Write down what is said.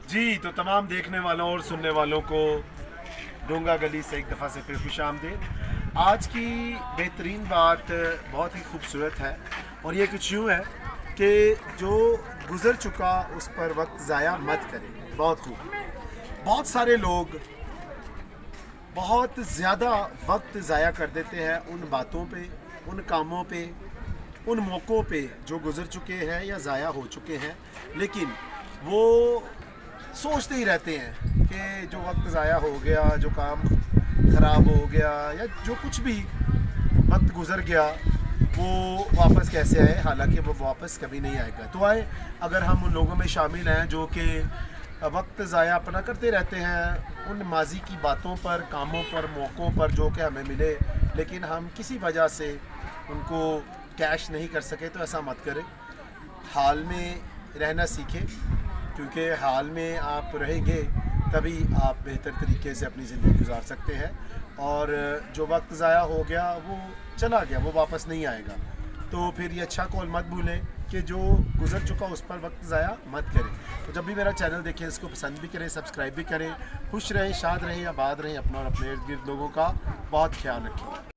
جی تو تمام دیکھنے والوں اور سننے والوں کو ڈونگا گلی سے ایک دفعہ سے پھر خوش آمدید۔ آج کی بہترین بات بہت ہی خوبصورت ہے اور یہ کچھ یوں ہے کہ جو گزر چکا اس پر وقت ضائع مت کرے۔ بہت خوب، بہت سارے لوگ بہت زیادہ وقت ضائع کر دیتے ہیں ان باتوں پہ، ان کاموں پہ، ان موقعوں پہ جو گزر چکے ہیں یا ضائع ہو چکے ہیں، لیکن وہ سوچتے ہی رہتے ہیں کہ جو وقت ضائع ہو گیا، جو کام خراب ہو گیا یا جو کچھ بھی وقت گزر گیا وہ واپس کیسے آئے، حالانکہ وہ واپس کبھی نہیں آئے گا۔ تو آئے اگر ہم ان لوگوں میں شامل ہیں جو کہ وقت ضائع اپنا کرتے رہتے ہیں ان ماضی کی باتوں پر، کاموں پر، موقعوں پر جو کہ ہمیں ملے لیکن ہم کسی وجہ سے ان کو کیش نہیں کر سکے، تو ایسا مت کریں۔ حال میں رہنا سیکھیں، کیونکہ حال میں آپ رہیں گے تبھی آپ بہتر طریقے سے اپنی زندگی گزار سکتے ہیں، اور جو وقت ضائع ہو گیا وہ چلا گیا، وہ واپس نہیں آئے گا۔ تو پھر یہ اچھا قول مت بھولیں کہ جو گزر چکا اس پر وقت ضائع مت کریں۔ تو جب بھی میرا چینل دیکھیں اس کو پسند بھی کریں، سبسکرائب بھی کریں۔ خوش رہیں، شاد رہیں، آباد رہیں، اپنا اور اپنے ارد گرد لوگوں کا بہت خیال رکھیں۔